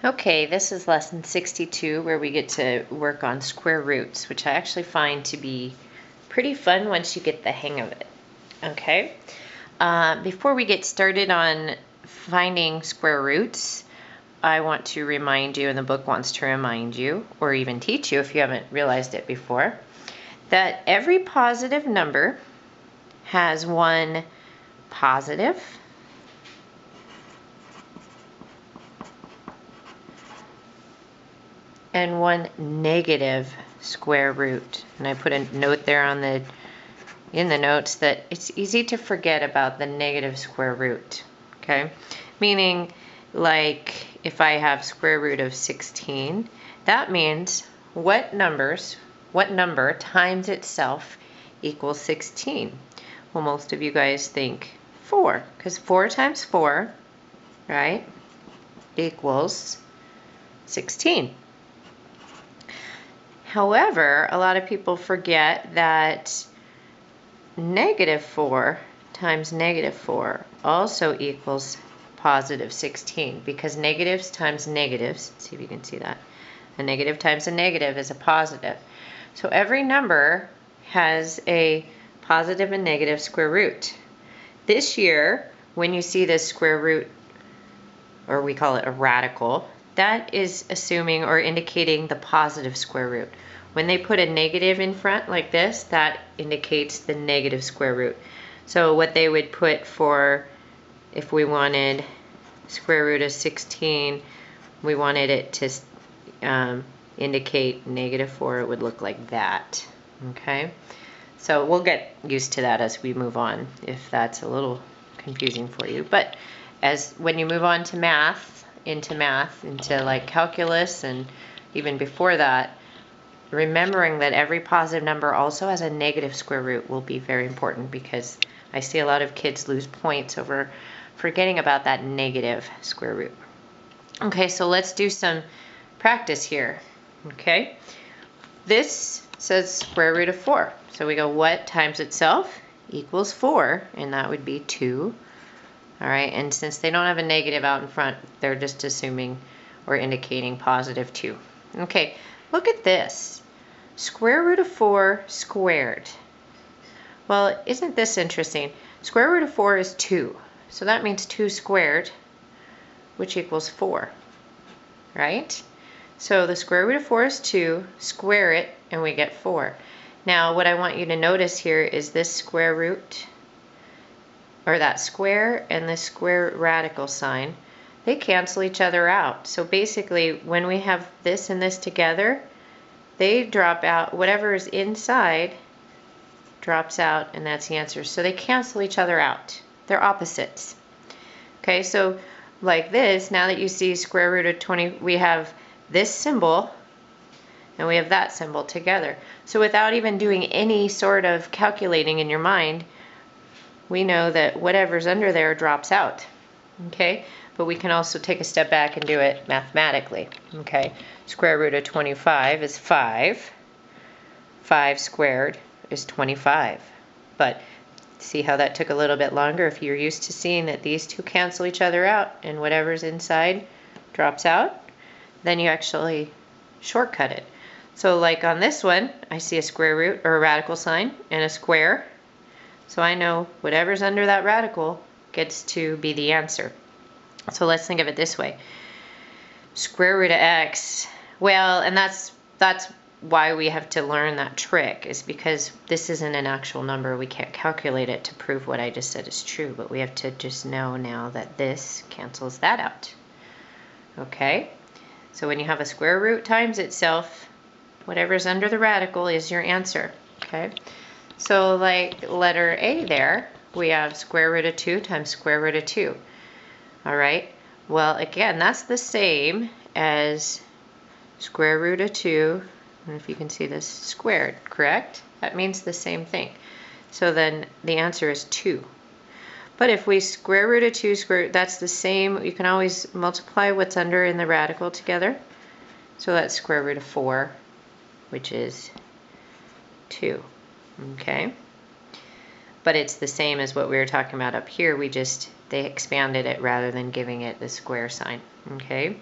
Okay, this is lesson 62 where we get to work on square roots, which I actually find to be pretty fun once you get the hang of it. Okay, before we get started on finding square roots, I want to remind you, and the book wants to remind you, or even teach you if you haven't realized it before, that every positive number has one positive and one negative square root. And I put a note there in the notes that it's easy to forget about the negative square root, okay? Meaning, like if I have square root of 16, that means what number times itself equals 16? Well, most of you guys think 4, because 4 times 4, right, equals 16. However, a lot of people forget that negative 4 times negative 4 also equals positive 16, because negatives times negatives, see if you can see that, a negative times a negative is a positive. So every number has a positive and negative square root. This year, when you see this square root, or we call it a radical, that is assuming or indicating the positive square root. When they put a negative in front like this, that indicates the negative square root. So what they would put for, if we wanted square root of 16, we wanted it to indicate negative 4, it would look like that, okay? So we'll get used to that as we move on, if that's a little confusing for you. But when you move on to math, into like calculus, and even before that, remembering that every positive number also has a negative square root will be very important, because I see a lot of kids lose points over forgetting about that negative square root. Okay, so let's do some practice here. Okay, this says square root of 4. So we go, what times itself equals 4, and that would be 2. All right, and since they don't have a negative out in front, they're just assuming or indicating positive 2. Okay, look at this. Square root of 4 squared. Well, isn't this interesting? Square root of 4 is 2. So that means 2 squared, which equals 4, right? So the square root of 4 is 2, square it, and we get 4. Now, what I want you to notice here is this square root, or that square and the square radical sign, they cancel each other out. So basically, when we have this and this together, they drop out. Whatever is inside drops out, and that's the answer. So they cancel each other out. They're opposites. Okay, so like this, now that you see square root of 20, we have this symbol and we have that symbol together. So without even doing any sort of calculating in your mind, we know that whatever's under there drops out. Okay, but we can also take a step back and do it mathematically. Okay, square root of 25 is 5. 5 squared is 25. But see how that took a little bit longer? If you're used to seeing that these two cancel each other out and whatever's inside drops out, then you actually shortcut it. So like on this one, I see a square root or a radical sign and a square. So I know whatever's under that radical gets to be the answer. So let's think of it this way. Square root of x, well, and that's why we have to learn that trick, is because this isn't an actual number. We can't calculate it to prove what I just said is true, but we have to just know now that this cancels that out. Okay, so when you have a square root times itself, whatever's under the radical is your answer. Okay, so like letter A there, we have square root of 2 times square root of 2. All right, well, again, that's the same as square root of 2, and if you can see this, squared, correct? That means the same thing. So then the answer is 2. But if we square root of 2 square, that's the same. You can always multiply what's under in the radical together. So that's square root of 4, which is 2. Okay? But it's the same as what we were talking about up here. They expanded it rather than giving it the square sign. Okay?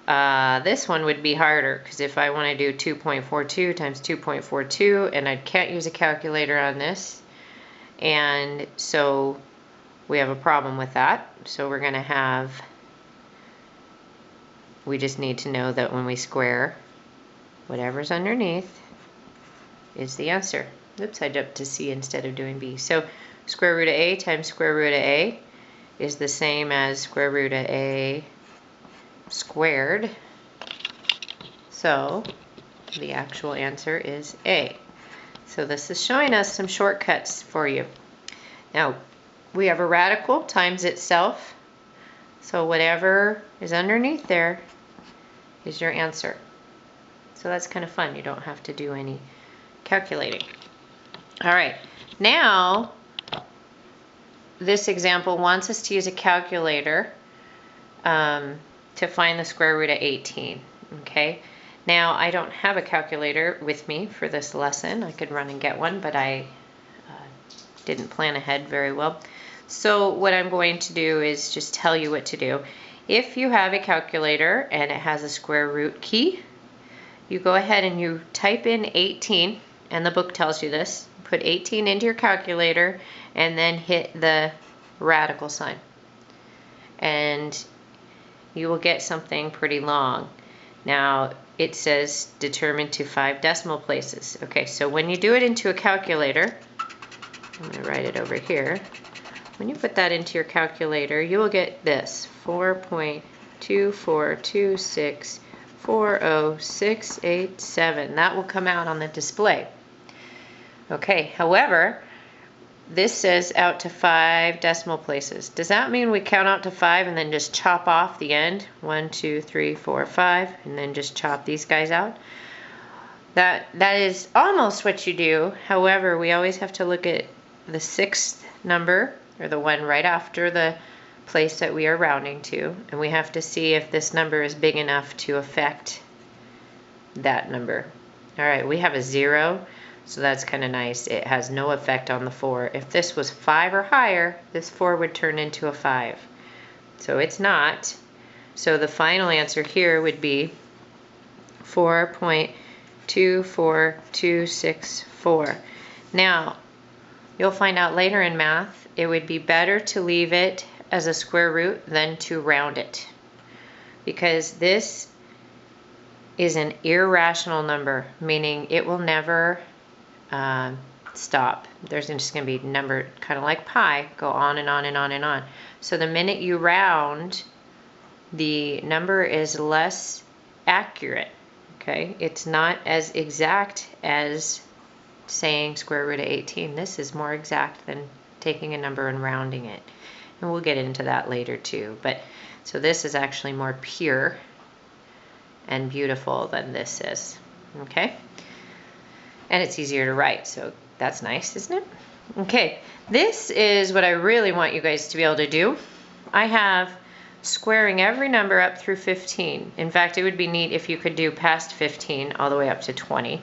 This one would be harder, because if I want to do 2.42 times 2.42, and I can't use a calculator on this, and so we have a problem with that. So we're going to have, we just need to know that when we square, whatever's underneath is the answer. Oops, I jumped to C instead of doing B. So square root of A times square root of A is the same as square root of A squared. So the actual answer is A. So this is showing us some shortcuts for you. Now, we have a radical times itself. So whatever is underneath there is your answer. So that's kind of fun. You don't have to do any calculating. All right, now this example wants us to use a calculator to find the square root of 18. Okay, now I don't have a calculator with me for this lesson. I could run and get one, but I didn't plan ahead very well. So what I'm going to do is just tell you what to do. If you have a calculator and it has a square root key, you go ahead and you type in 18, and the book tells you this. Put 18 into your calculator and then hit the radical sign. And you will get something pretty long. Now it says determine to 5 decimal places. Okay, so when you do it into a calculator, I'm going to write it over here. When you put that into your calculator, you will get this, 4.242640687. That will come out on the display. Okay, however, this says out to 5 decimal places. Does that mean we count out to 5 and then just chop off the end? 1, 2, 3, 4, 5, and then just chop these guys out? That is almost what you do. However, we always have to look at the 6th number, or the one right after the place that we are rounding to, and we have to see if this number is big enough to affect that number. All right, we have a 0. So that's kind of nice. It has no effect on the 4. If this was 5 or higher, this 4 would turn into a 5. So it's not. So the final answer here would be 4.24264. Now, you'll find out later in math, it would be better to leave it as a square root than to round it, because this is an irrational number, meaning it will never stop. There's just going to be number, kind of like pi, go on and on and on and on. So the minute you round, the number is less accurate. Okay, it's not as exact as saying square root of 18. This is more exact than taking a number and rounding it, and we'll get into that later too. But so this is actually more pure and beautiful than this is. Okay. And it's easier to write, so that's nice, isn't it? Okay, this is what I really want you guys to be able to do. I have squaring every number up through 15. In fact, it would be neat if you could do past 15 all the way up to 20,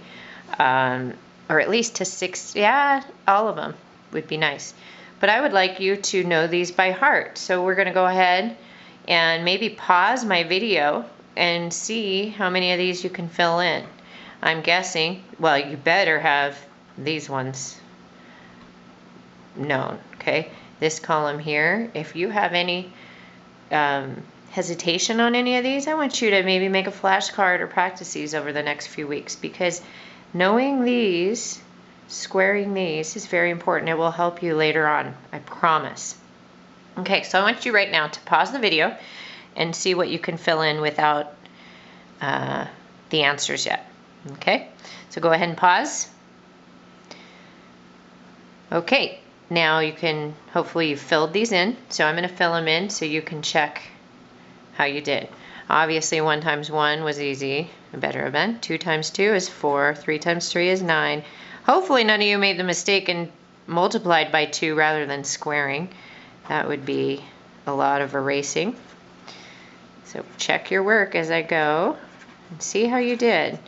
or at least to 6. Yeah, all of them would be nice. But I would like you to know these by heart. So we're going to go ahead and maybe pause my video and see how many of these you can fill in. I'm guessing, well, you better have these ones known, okay? This column here, if you have any hesitation on any of these, I want you to maybe make a flashcard or practice these over the next few weeks, because knowing these, squaring these, is very important. It will help you later on, I promise. Okay, so I want you right now to pause the video and see what you can fill in without the answers yet. Okay, so go ahead and pause. Okay, now you can, hopefully you filled these in. So I'm going to fill them in so you can check how you did. Obviously 1 times 1 was easy, better have been. 2 times 2 is 4, 3 times 3 is 9. Hopefully none of you made the mistake and multiplied by 2 rather than squaring. That would be a lot of erasing. So check your work as I go and see how you did.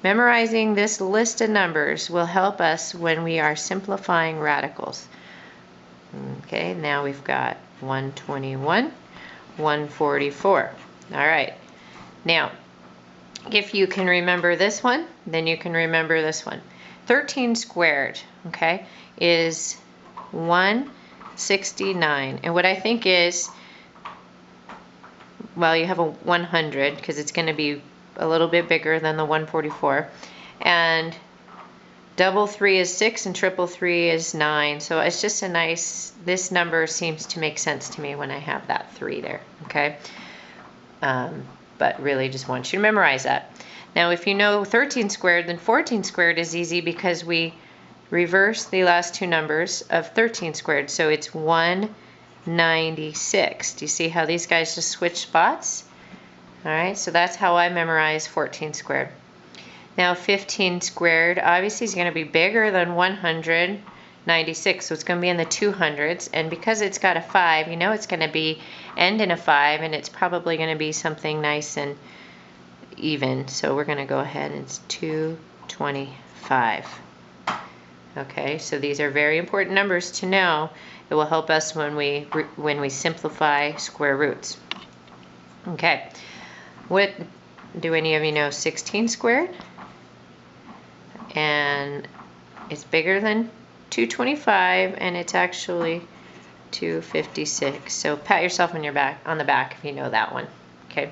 Memorizing this list of numbers will help us when we are simplifying radicals. Okay, now we've got 121, 144. All right, Now, if you can remember this one, then you can remember this one. 13 squared, okay, is 169. And what I think is, well, you have a 100 because it's going to be a little bit bigger than the 144. And double 3 is 6 and triple 3 is 9. So it's just a nice, this number seems to make sense to me when I have that 3 there, okay? But really just want you to memorize that. Now, if you know 13 squared, then 14 squared is easy because we reverse the last two numbers of 13 squared. So it's 196. Do you see how these guys just switch spots? All right, so that's how I memorize 14 squared. Now 15 squared obviously is going to be bigger than 196, so it's going to be in the 200s, and because it's got a 5, you know it's going to be end in a 5, and it's probably going to be something nice and even. So we're going to go ahead and it's 225. Okay, so these are very important numbers to know. It will help us when we simplify square roots. Okay, what do any of you know 16 squared? And it's bigger than 225, and it's actually 256. So pat yourself on the back if you know that one. Okay.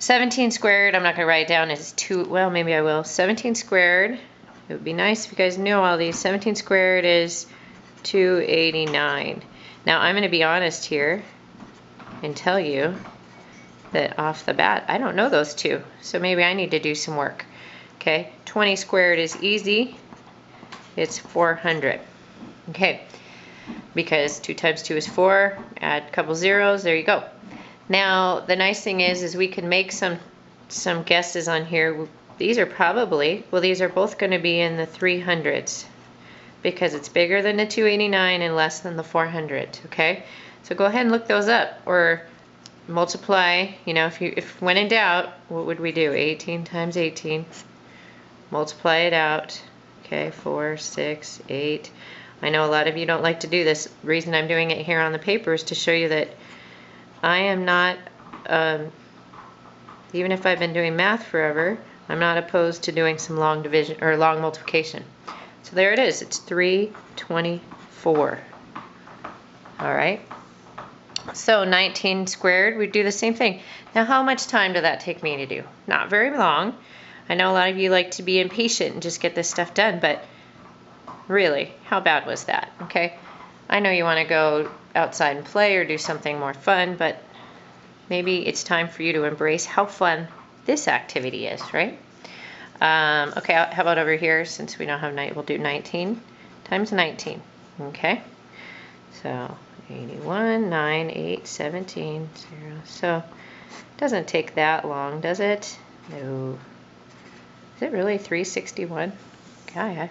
17 squared, I'm not going to write it down, is 2, well, maybe I will. 17 squared, it would be nice if you guys knew all these. 17 squared is 289. Now I'm going to be honest here and tell you that off the bat, I don't know those two. So maybe I need to do some work. Okay, 20 squared is easy. It's 400. Okay, because 2 times 2 is 4. Add a couple zeros. There you go. Now, the nice thing is we can make some guesses on here. These are probably, well, these are both going to be in the 300s because it's bigger than the 289 and less than the 400. Okay, so go ahead and look those up or multiply. You know, if when in doubt, what would we do? 18 times 18. Multiply it out. Okay, 4, 6, 8. I know a lot of you don't like to do this. The reason I'm doing it here on the paper is to show you that I am not, even if I've been doing math forever, I'm not opposed to doing some long division or long multiplication. So there it is. It's 324. All right. So 19 squared, we do the same thing. Now, how much time did that take me to do? Not very long. I know a lot of you like to be impatient and just get this stuff done, but really, how bad was that? Okay, I know you want to go outside and play or do something more fun, but maybe it's time for you to embrace how fun this activity is, right? Okay, how about over here, since we don't have 9, we'll do 19 times 19, okay? So 81, 9, 8, 17, 0. So it doesn't take that long, does it? No. Is it really 361? Okay,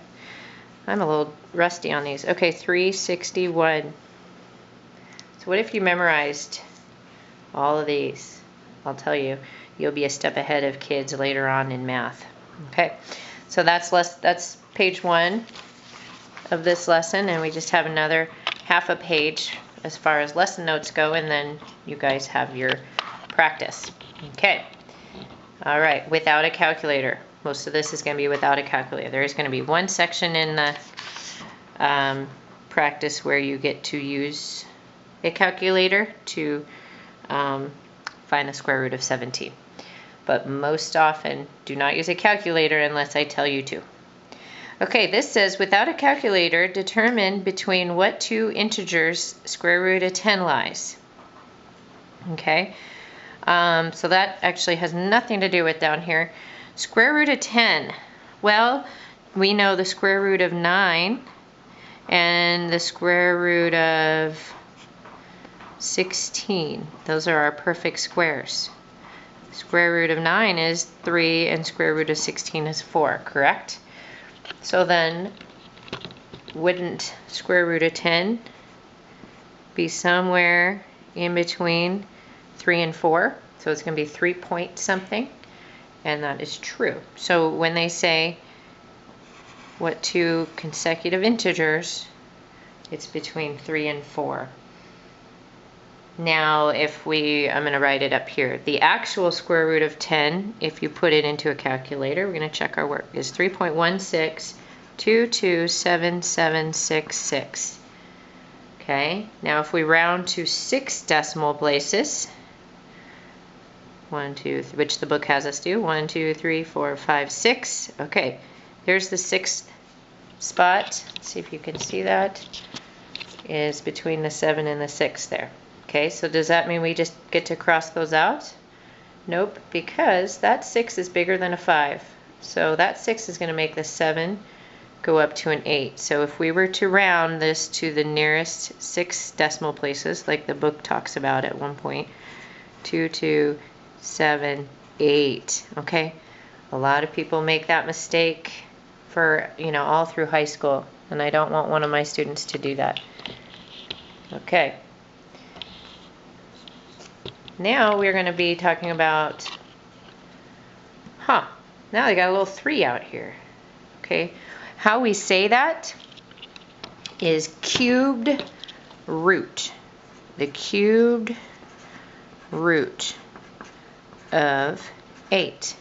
I'm a little rusty on these. Okay, 361. So what if you memorized all of these? I'll tell you, you'll be a step ahead of kids later on in math. Okay, so that's page 1 of this lesson, and we just have another half a page as far as lesson notes go, and then you guys have your practice. Okay, all right, without a calculator. Most of this is going to be without a calculator. There is going to be one section in the practice where you get to use a calculator to find the square root of 17. But most often, do not use a calculator unless I tell you to. Okay, this says, without a calculator, determine between what two integers square root of 10 lies. Okay, so that actually has nothing to do with down here. Square root of 10. Well, we know the square root of 9 and the square root of 16. Those are our perfect squares. Square root of 9 is 3 and square root of 16 is 4, correct? So then, wouldn't square root of 10 be somewhere in between 3 and 4? So it's going to be 3 point something. And that is true. So when they say what two consecutive integers, it's between 3 and 4. Now, I'm going to write it up here. The actual square root of 10, if you put it into a calculator, we're going to check our work, is 3.16227766. Okay, now if we round to 6 decimal places, 1, 2, which the book has us do, 1, 2, 3, 4, 5, 6. Okay, there's the 6th spot. Let's see if you can see that. Is between the 7 and the 6 there. Okay, so does that mean we just get to cross those out? Nope, because that 6 is bigger than a 5. So that 6 is going to make the 7 go up to an 8. So if we were to round this to the nearest 6 decimal places, like the book talks about at one point, 2, 2, 7, 8. Okay, a lot of people make that mistake for, all through high school, and I don't want one of my students to do that. Okay. Now we're going to be talking about, now they got a little 3 out here. Okay, how we say that is cubed root. The cubed root of 8.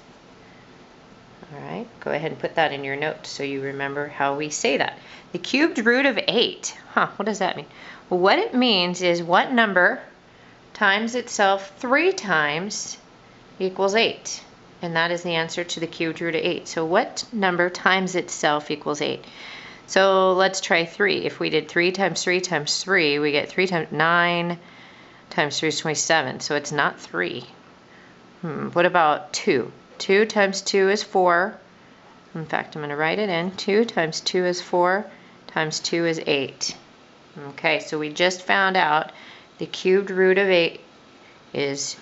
All right, go ahead and put that in your notes so you remember how we say that. The cubed root of 8. What does that mean? Well, what it means is what number times itself 3 times equals 8. And that is the answer to the cubed root of 8. So what number times itself equals 8? So let's try 3. If we did 3 times 3 times 3, we get 3 times 9 times 3 is 27. So it's not 3. What about 2? 2 times 2 is 4. In fact, I'm going to write it in. 2 times 2 is 4 times 2 is 8. Okay, so we just found out the cubed root of 8 is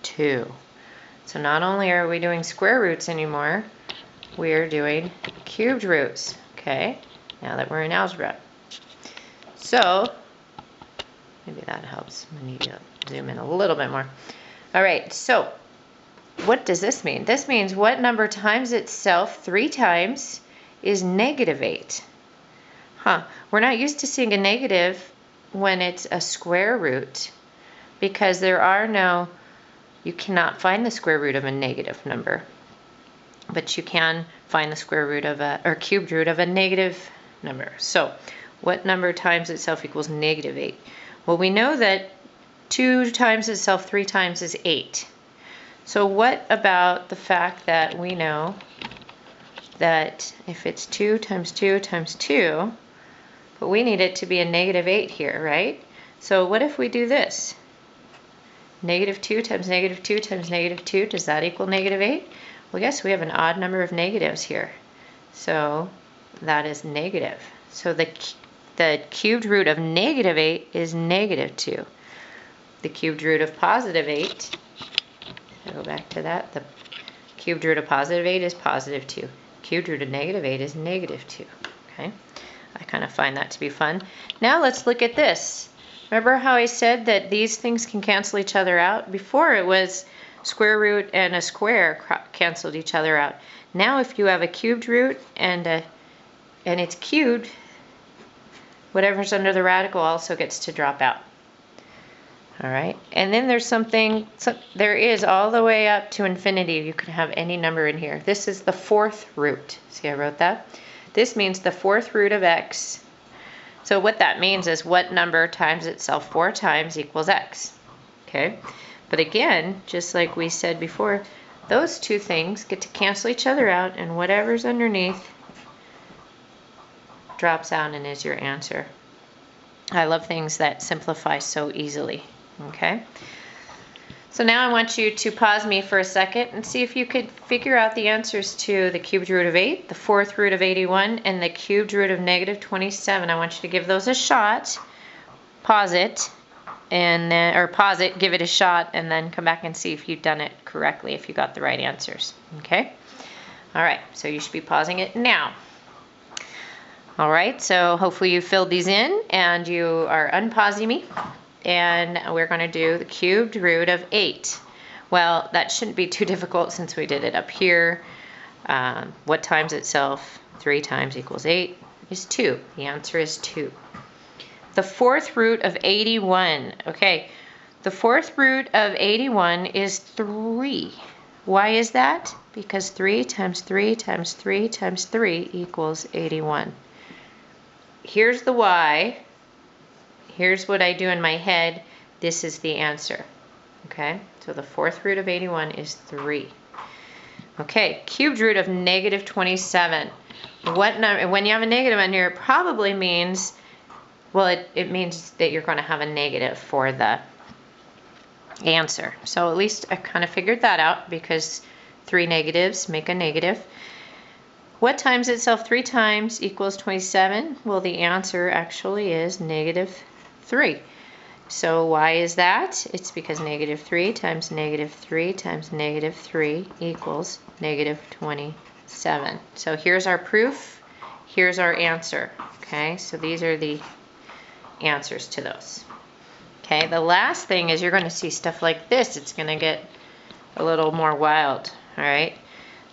2. So not only are we doing square roots anymore, we are doing cubed roots. Okay, now that we're in algebra. So, maybe that helps. I need to zoom in a little bit more. All right, so what does this mean? This means what number times itself 3 times is negative 8. We're not used to seeing a negative when it's a square root because you cannot find the square root of a negative number, but you can find the square root of or cubed root of a negative number. So what number times itself equals negative 8? Well, we know that 2 times itself 3 times is 8. So what about the fact that we know that if it's 2 times 2 times 2, but we need it to be a negative 8 here, right? So what if we do this? Negative 2 times negative 2 times negative 2, does that equal negative 8? Well, yes, we have an odd number of negatives here. So that is negative. So the cubed root of negative 8 is negative 2. The cubed root of positive 8, I'll go back to that, the cubed root of positive 8 is positive 2. Cubed root of negative 8 is negative 2. Okay, I kind of find that to be fun. Now let's look at this. Remember how I said that these things can cancel each other out? Before it was square root and a square canceled each other out. Now if you have a cubed root and it's cubed, whatever's under the radical also gets to drop out. All right, and then there's there is all the way up to infinity. You can have any number in here. This is the 4th root. See, I wrote that. This means the 4th root of x. So what that means is what number times itself 4 times equals x. Okay, but again, just like we said before, those two things get to cancel each other out, and whatever's underneath drops out and is your answer. I love things that simplify so easily. Okay, so now I want you to pause me for a second and see if you could figure out the answers to the cubed root of 8, the 4th root of 81, and the cubed root of negative 27. I want you to give those a shot. Pause it, and then, or pause it, give it a shot, and then come back and see if you've done it correctly, if you got the right answers. Okay? All right, so you should be pausing it now. All right, so hopefully you filled these in and you are unpausing me. And we're going to do the cubed root of 8. Well, that shouldn't be too difficult since we did it up here. What times itself 3 times equals 8 is 2. The answer is 2. The 4th root of 81. Okay, The fourth root of 81 is 3. Why is that? Because 3 times 3 times 3 times 3 equals 81. Here's the why. Here's what I do in my head. This is the answer. Okay, so the fourth root of 81 is 3. Okay, cubed root of negative 27. What number? When you have a negative on here, it probably means, well, it means that you're going to have a negative for the answer. So at least I kind of figured that out, because 3 negatives make a negative. What times itself 3 times equals 27? Well, the answer actually is negative 3. So why is that? It's because negative 3 times negative 3 times negative 3 equals negative 27. So here's our proof. Here's our answer. Okay, so these are the answers to those. Okay, the last thing is you're going to see stuff like this. It's going to get a little more wild. All right,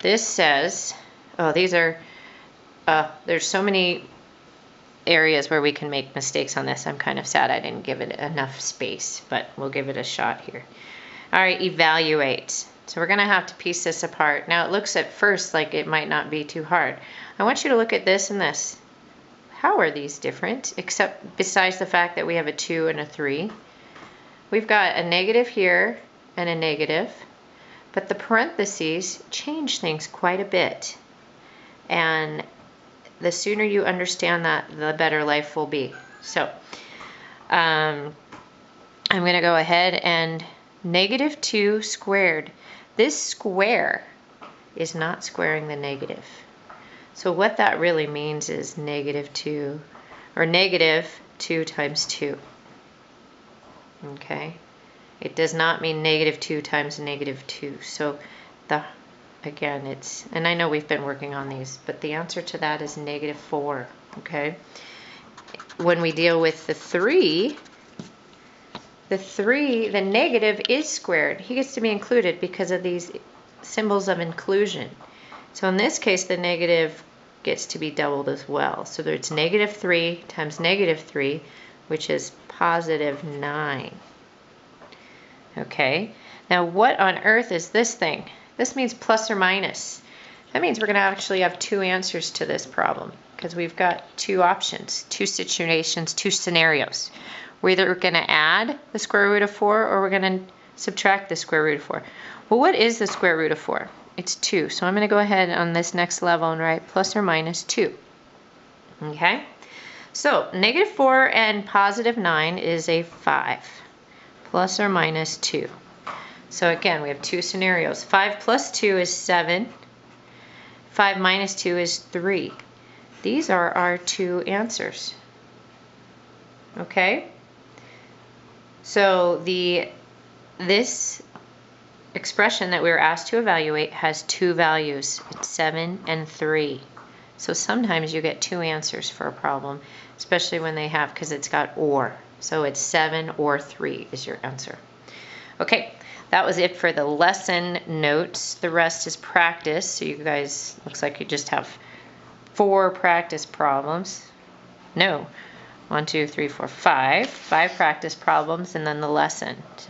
this says, oh, these are, there's so many areas where we can make mistakes on this. I'm kind of sad I didn't give it enough space, but we'll give it a shot here. All right, evaluate. So we're going to have to piece this apart. Now it looks at first like it might not be too hard. I want you to look at this and this. How are these different, except besides the fact that we have a 2 and a 3? We've got a negative here and a negative, but the parentheses change things quite a bit. And the sooner you understand that, the better life will be. So I'm going to go ahead and negative 2 squared. This square is not squaring the negative. So what that really means is negative 2, or negative 2 times 2. Okay? It does not mean negative 2 times negative 2. So again, it's, and I know we've been working on these, but the answer to that is negative 4, okay? When we deal with the 3, the negative is squared. He gets to be included because of these symbols of inclusion. So in this case, the negative gets to be doubled as well. So it's negative 3 times negative 3, which is positive 9. Okay, now what on earth is this thing? This means plus or minus. That means we're going to actually have 2 answers to this problem, because we've got 2 options, 2 situations, 2 scenarios. We're either going to add the square root of 4 or we're going to subtract the square root of 4. Well, what is the square root of 4? It's 2. So I'm going to go ahead on this next level and write plus or minus 2. Okay? So negative 4 and positive 9 is a 5. Plus or minus 2. So again, we have 2 scenarios. 5 plus 2 is 7. 5 minus 2 is 3. These are our 2 answers. Okay? So this expression that we were asked to evaluate has 2 values. It's 7 and 3. So sometimes you get 2 answers for a problem, especially when they have, because it's got or. So it's 7 or 3 is your answer. Okay. That was it for the lesson notes. The rest is practice. So you guys, looks like you just have 4 practice problems. No, 1, 2, 3, 4, 5. 5 practice problems and then the lesson. So